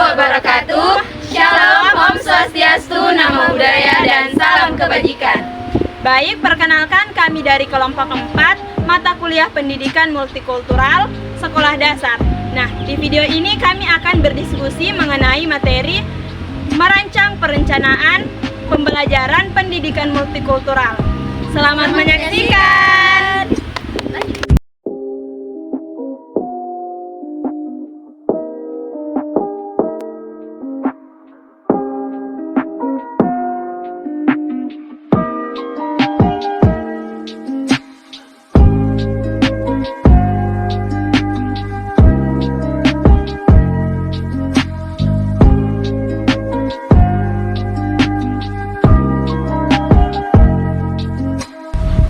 wabarakatuh. Shalom, Om Swastiastu, Namo Buddhaya, dan salam kebajikan. Baik, perkenalkan kami dari kelompok 4 mata kuliah pendidikan multikultural sekolah dasar. Nah, di video ini kami akan berdiskusi mengenai materi merancang perencanaan pembelajaran pendidikan multikultural. Selamat menyaksikan.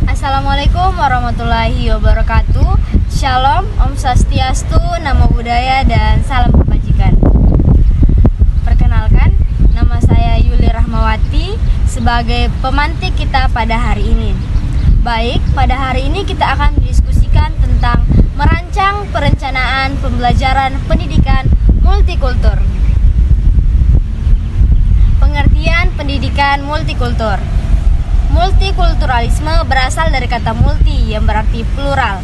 Assalamualaikum warahmatullahi wabarakatuh. Shalom, Om Swastiastu, Namo Buddhaya, dan salam kebajikan. Perkenalkan, nama saya Yuli Rahmawati sebagai pemantik kita pada hari ini. Baik, pada hari ini kita akan mendiskusikan tentang merancang perencanaan pembelajaran pendidikan multikultur. Pengertian pendidikan multikultur. Multikulturalisme berasal dari kata multi yang berarti plural,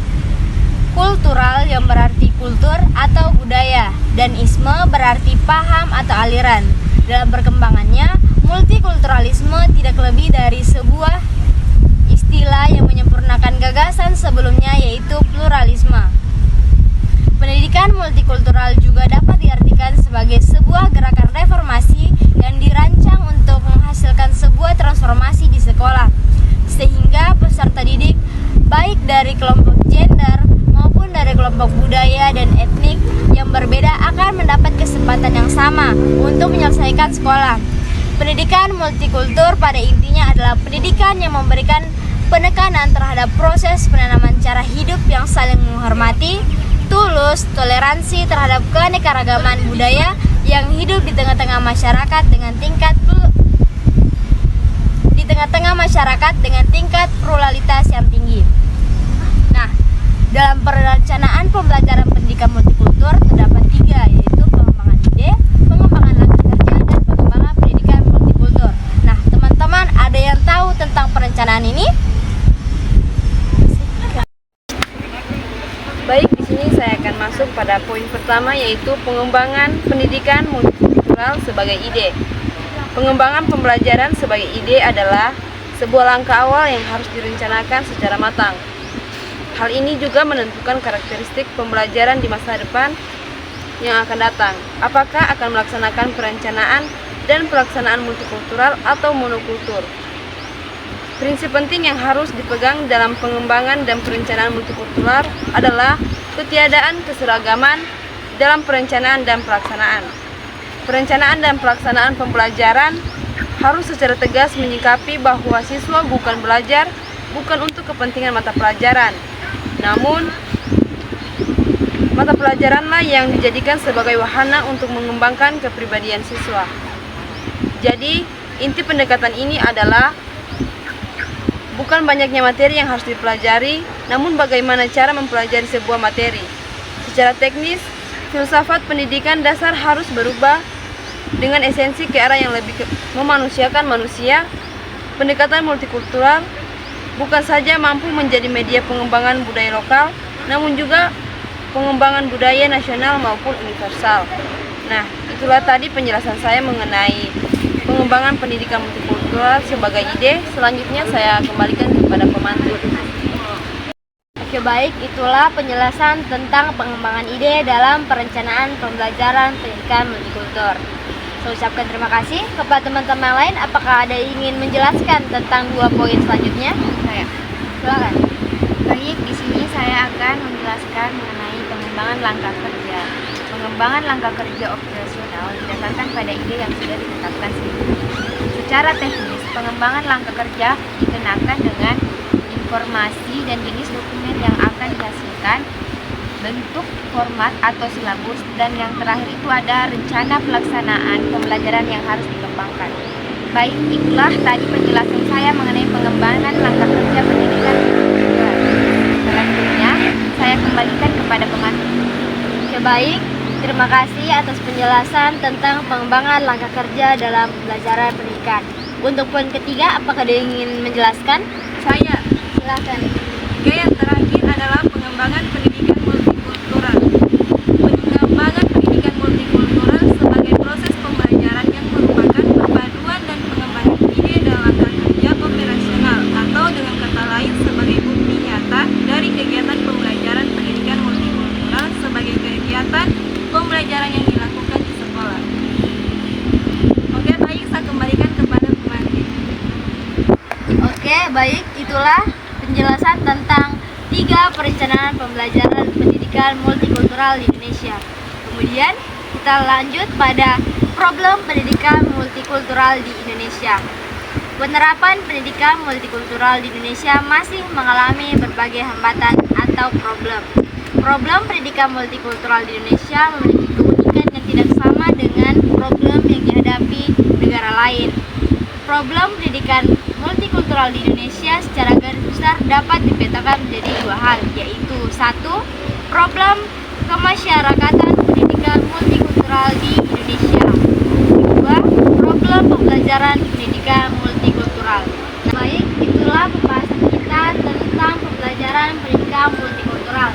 kultural yang berarti kultur atau budaya, dan isme berarti paham atau aliran. Dalam perkembangannya, multikulturalisme tidak lebih dari sebuah istilah yang menyempurnakan gagasan sebelumnya, yaitu pluralisme. Pendidikan multikultural juga dapat diartikan sebagai sebuah gerakan reformasi yang dirancang untuk menghasilkan sebuah transformasi di sekolah, sehingga peserta didik baik dari kelompok gender maupun dari kelompok budaya dan etnik yang berbeda akan mendapat kesempatan yang sama untuk menyelesaikan sekolah. Pendidikan multikultur pada intinya adalah pendidikan yang memberikan penekanan terhadap proses penanaman cara hidup yang saling menghormati, tulus, toleransi terhadap keanekaragaman budaya yang hidup di tengah-tengah masyarakat dengan tingkat pluralitas yang tinggi. Nah, dalam perencanaan pembelajaran pendidikan multikultur terdapat 3, yaitu pengembangan ide, pengembangan langkah kerja, dan pengembangan pendidikan multikultur. Nah, teman-teman ada yang tahu tentang perencanaan ini? Baik, di sini saya akan masuk pada poin pertama, yaitu pengembangan pendidikan multikultural sebagai ide. Pengembangan pembelajaran sebagai ide adalah sebuah langkah awal yang harus direncanakan secara matang. Hal ini juga menentukan karakteristik pembelajaran di masa depan yang akan datang. Apakah akan melaksanakan perencanaan dan pelaksanaan multikultural atau monokultur? Prinsip penting yang harus dipegang dalam pengembangan dan perencanaan multikultural adalah ketiadaan keseragaman dalam perencanaan dan pelaksanaan. Perencanaan dan pelaksanaan pembelajaran harus secara tegas menyikapi bahwa siswa bukan belajar bukan untuk kepentingan mata pelajaran, namun mata pelajaranlah yang dijadikan sebagai wahana untuk mengembangkan kepribadian siswa. Jadi, inti pendekatan ini adalah bukan banyaknya materi yang harus dipelajari, namun bagaimana cara mempelajari sebuah materi. Secara teknis, filsafat pendidikan dasar harus berubah dengan esensi ke arah yang lebih memanusiakan manusia. Pendekatan multikultural bukan saja mampu menjadi media pengembangan budaya lokal, namun juga pengembangan budaya nasional maupun universal. Nah, itulah tadi penjelasan saya mengenai pengembangan pendidikan multikultural sebagai ide. Selanjutnya saya kembalikan kepada pemantik. Oke, baik, itulah penjelasan tentang pengembangan ide dalam perencanaan pembelajaran pendidikan multikultur. Saya ucapkan terima kasih kepada teman-teman lain. Apakah ada yang ingin menjelaskan tentang 2 poin selanjutnya? Silakan. Baik, di sini saya akan menjelaskan mengenai pengembangan langkah kerja. Pengembangan langkah kerja operasional didasarkan pada ide yang sudah ditetapkan sebelumnya. Secara teknis, pengembangan langkah kerja dikenakan dengan informasi dan jenis dokumen yang akan dihasilkan, bentuk, format atau silabus, dan yang terakhir itu ada rencana pelaksanaan pembelajaran yang harus dikembangkan. Baik, itulah tadi penjelasan saya mengenai pengembangan langkah kerja pendidikan. Selanjutnya, saya kembalikan kepada pemantik. Oke, baik. Terima kasih atas penjelasan tentang pengembangan langkah kerja dalam pembelajaran pendidikan. Untuk poin ketiga, apakah dia ingin menjelaskan? Saya. Silakan. Oke, yang terakhir adalah pengembangan pendidikan multikultural. Pengembangan pendidikan multikultural sebagai proses pembelajaran yang merupakan perpaduan dan pengembangan ide dan langkah kerja operasional, atau dengan kata lain sebagai bukti nyata dari kegiatan pembelajaran pendidikan multikultural sebagai kegiatan pembelajaran yang dilakukan di sekolah. Oke, baik, saya kembalikan kepada pemantik. Oke, baik, itulah penjelasan tentang 3 perencanaan pembelajaran pendidikan multikultural di Indonesia. Kemudian kita lanjut pada problem pendidikan multikultural di Indonesia. Penerapan pendidikan multikultural di Indonesia masih mengalami berbagai hambatan atau problem. Problem pendidikan multikultural di Indonesia memiliki keunikan yang tidak sama dengan problem yang dihadapi negara lain. Problem pendidikan multikultural di Indonesia secara garis besar dapat dipetakan menjadi 2 hal, yaitu 1. Problem kemasyarakatan pendidikan multikultural di Indonesia. 2. Problem pembelajaran pendidikan multikultural. Baik, itulah pembahasan kita tentang pembelajaran pendidikan multikultural.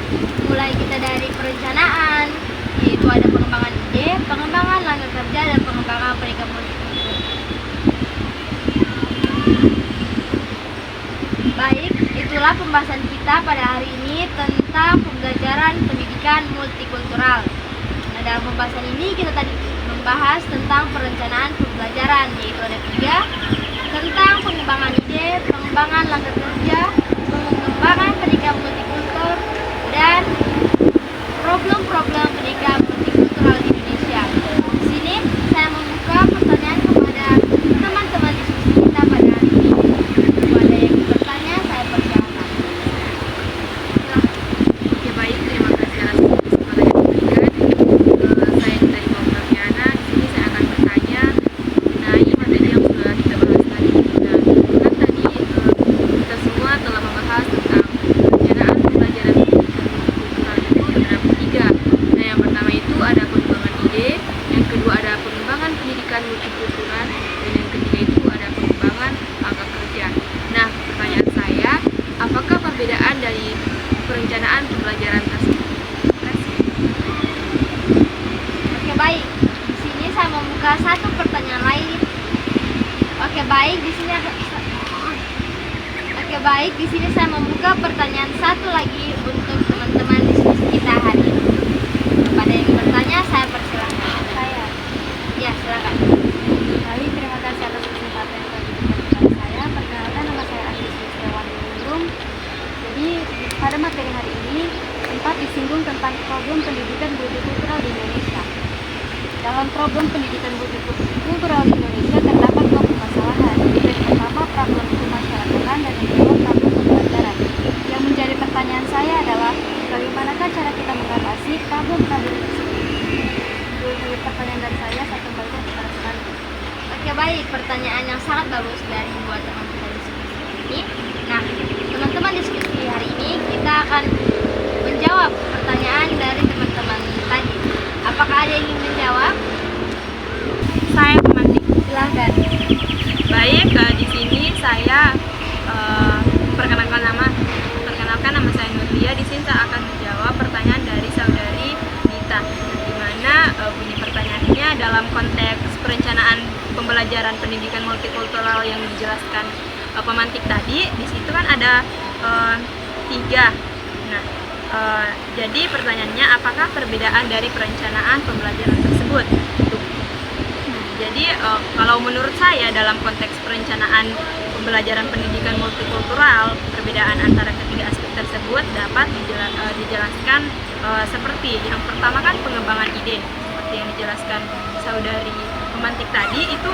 Mulai kita dari perencanaan, yaitu ada pengembangan ide, pengembangan langkah kerja, dan pengembangan pendidikan multikultural. Baik, itulah pembahasan kita pada hari ini tentang pembelajaran pendidikan multikultural. Nah, dalam pembahasan ini kita tadi membahas tentang perencanaan pembelajaran, yaitu ada 3, tentang pengembangan ide, pengembangan langkah kerja, pengembangan pendidikan multikultur, dan problem-problem pendidikan multikultural di Indonesia. Di sini saya membuka pertanyaan kepada teman-teman diskusi kita pada hari ini. Kalau ada yang bertanya, saya persilakan. Oke, baik, terima kasih atas kesempatan yang diberikan. Saya Nita Imam Noviana. Di sini saya akan bertanya mengenai materi yang sudah kita bahas tadi. Nah, kan tadi kita semua telah membahas tentang perencanaan pembelajaran pendidikan multikultural itu terdapat 3. Nah, yang pertama itu ada pengembangan ide, yang kedua ada pengembangan pendidikan multikultural, dan yang ketiga itu ada pengembangan langkah kerja. Nah, pertanyaan saya, apakah perbedaan dari perencanaan pembelajaran tersebut? Oke, baik. Di sini saya membuka satu pertanyaan lain. Oke, baik. Di sini saya membuka pertanyaan satu lagi untuk teman-teman diskusi kita hari ini. Kepada yang bertanya, saya persilakan. Saya. Ya, silakan. Baik, terima kasih atas kesempatan yang telah diberikan kepada saya. Perkenalkan, nama saya Agnes Setiawan Ningrum. Jadi, pada materi hari ini sempat disinggung tentang problem pendidikan multikultural di Indonesia. Dalam problem pendidikan multikultural di Indonesia terdapat 2 permasalahan. Yang pertama, problem kemasyarakatan, dan yang kedua, problem pembelajaran. Yang menjadi pertanyaan saya adalah, bagaimanakah cara kita mengatasi problem-problem tersebut? Itu pertanyaan dari saya kembalikan kepada teman-teman. Oke, baik. Pertanyaan yang sangat bagus dari buat teman-teman diskusi hari ini. Nah, teman-teman diskusi hari ini kita akan menjawab pertanyaan dari teman-teman tadi. Apakah ada yang ingin menjawab? Saya pemantik. Silakan. Baik, di sini saya perkenalkan nama saya Nurlia. Di sini saya akan menjawab pertanyaan dari saudari Nita, di mana bunyi pertanyaannya dalam konteks perencanaan pembelajaran pendidikan multikultural yang dijelaskan pemantik tadi. Di situ kan ada 3. Nah, jadi pertanyaannya, apakah perbedaan dari perencanaan pembelajaran tersebut? Jadi kalau menurut saya dalam konteks perencanaan pembelajaran pendidikan multikultural, perbedaan antara ketiga aspek tersebut dapat dijelaskan seperti yang pertama kan pengembangan ide, seperti yang dijelaskan saudari pemantik tadi. Itu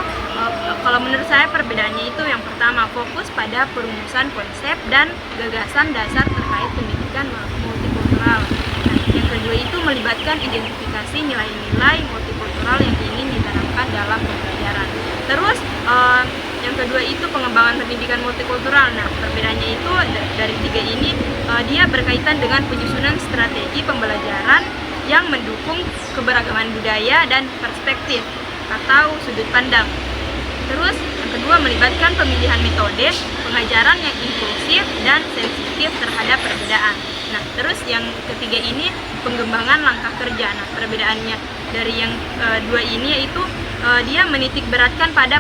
kalau menurut saya perbedaannya itu yang pertama fokus pada perumusan konsep dan gagasan dasar terkait pendidikan multikultural. Nah, yang kedua itu melibatkan identifikasi nilai-nilai multikultural yang ingin ditanamkan dalam pembelajaran. Terus yang kedua itu pengembangan pendidikan multikultural. Nah, perbedaannya itu dari 3 ini dia berkaitan dengan penyusunan strategi pembelajaran yang mendukung keberagaman budaya dan perspektif atau sudut pandang. Terus yang kedua, melibatkan pemilihan metode pengajaran yang inklusif dan sensitif terhadap perbedaan. Nah, terus yang ketiga ini pengembangan langkah kerja. Nah, perbedaannya dari yang dua ini yaitu dia menitik beratkan pada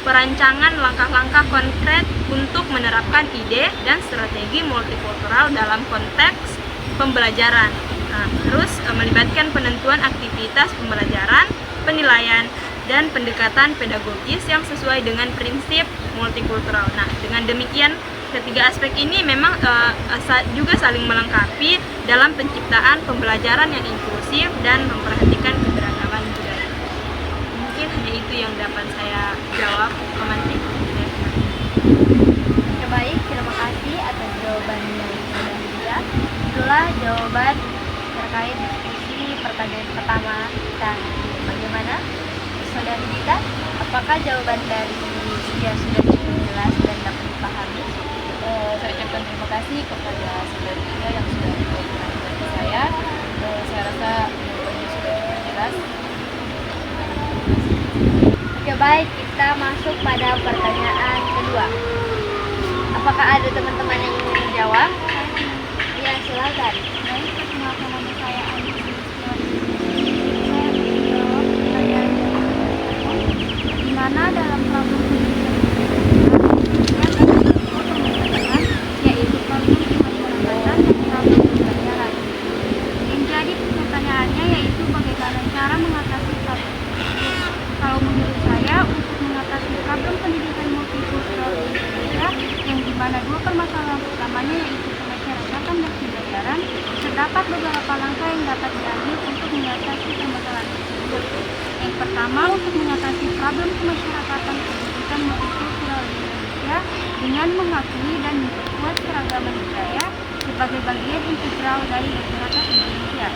perancangan langkah-langkah konkret untuk menerapkan ide dan strategi multikultural dalam konteks pembelajaran. Nah, terus melibatkan penentuan aktivitas pembelajaran, penilaian, dan pendekatan pedagogis yang sesuai dengan prinsip multikultural. Nah, dengan demikian ketiga aspek ini memang juga saling melengkapi dalam penciptaan pembelajaran yang inklusif dan memperhatikan keberagaman budaya. Mungkin hanya itu yang dapat saya jawab, Komandan. Ya, baik, terima kasih atas jawaban dari Saudari Dita. Itulah jawaban terkait diskusi pertanyaan pertama kita. Bagaimana, Saudari Dita? Apakah jawaban dari dia sudah cukup jelas dan dapat dipahami? Saya ucapkan terima kasih kepada Saudari Dita yang sudah memberikan dari saya. Saya rasa jawabannya sudah cukup jelas. Oke, baik, kita masuk pada pertanyaan kedua. Apakah ada teman-teman yang ingin menjawab? Ya, silakan. Baik, perkenalkan nama saya Andi. Saya ingin menjawab pertanyaan di mana dalam problem pendidikan yaitu problem kemasyarakatan dan problem pembelajaran. Yang jadi pertanyaannya yaitu bagaimana cara mengatasi problem. Kalau menurut saya, untuk mengatasi problem pendidikan multikultural di Indonesia, yang dimana dua permasalahan utamanya yaitu kemasyarakatan dan pembelajaran, terdapat beberapa langkah yang dapat diambil untuk mengatasi permasalahan tersebut. Yang pertama, untuk mengatasi problem kemasyarakatan pendidikan multikultural di Indonesia dengan mengakui dan memperkuat keragaman budaya sebagai bagian integral dari masyarakat Indonesia.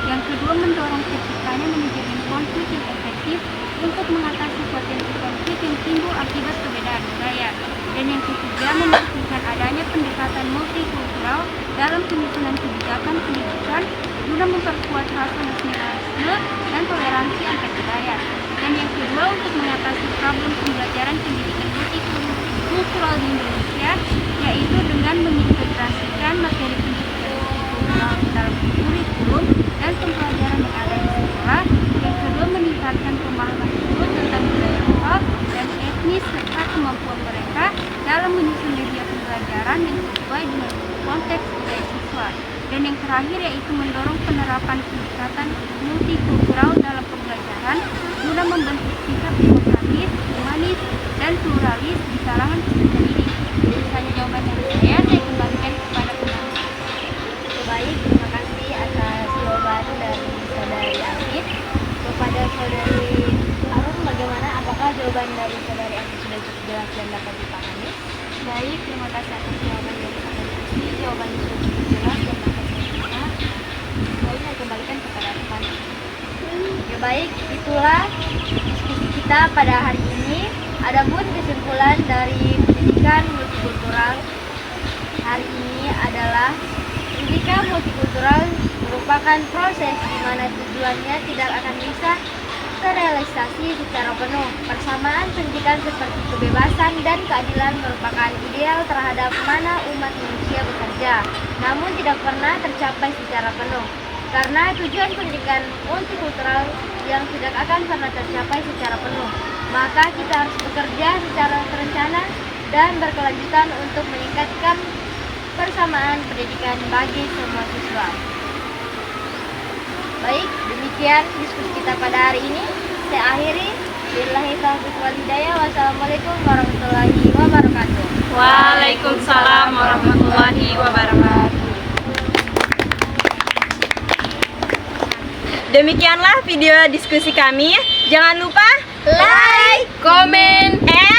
Yang kedua, mendorong terciptanya manajemen konflik yang efektif untuk mengatasi potensi konflik yang timbul akibat perbedaan budaya. Dan yang ketiga, memastikan adanya pendekatan multikultural dalam penyusunan kebijakan pendidikan guna memperkuat rasa nasionalisme dan toleransi antar budaya. Dan yang kedua, untuk mengatasi problem pembelajaran pendidikan multikultural di Indonesia, yaitu dengan mengintegrasikan materi pendidikan multikultural dalam kurikulum dan pembelajaran yang ada di sekolah. Yang kedua, meningkatkan pemahaman guru tentang budaya lokal dan etnis serta kemampuan mereka dalam menyusun media pembelajaran yang sesuai dengan konteks budaya siswa. Dan yang terakhir yaitu mendorong penerapan pendekatan multikultural dalam pembelajaran guna membentuk sikap demokratis, humanis, dan pluralis di kalangan peserta didik. Misalnya jawaban dari saya kembalikan kepada penanya. Baik, terima kasih atas jawaban dari Saudari Afif. Kepada Saudari Arun, bagaimana? Apakah jawaban dari Saudari Afif sudah cukup jelas dan dapat dipahami? Baik, terima kasih atas jawaban dari Saudari Rizky. Jawabannya sudah cukup jelas dan dapat diterima. Saya kembalikan kepada penanya. Ya, baik, itulah diskusi kita pada hari ini. Adapun kesimpulan dari pendidikan multikultural hari ini adalah pendidikan multikultural merupakan proses di mana tujuannya tidak akan bisa terrealisasi secara penuh. Persamaan pendidikan seperti kebebasan dan keadilan merupakan ideal terhadap mana umat manusia bekerja, namun tidak pernah tercapai secara penuh. Karena tujuan pendidikan multikultural yang tidak akan pernah tercapai secara penuh, maka kita harus bekerja secara terencana dan berkelanjutan untuk meningkatkan persamaan pendidikan bagi semua siswa. Baik, demikian diskusi kita pada hari ini. Saya akhiri. Billahi taufiq wal hidayah. Wassalamualaikum warahmatullahi wabarakatuh. Waalaikumsalam warahmatullahi wabarakatuh. Demikianlah video diskusi kami. Jangan lupa like, comment, and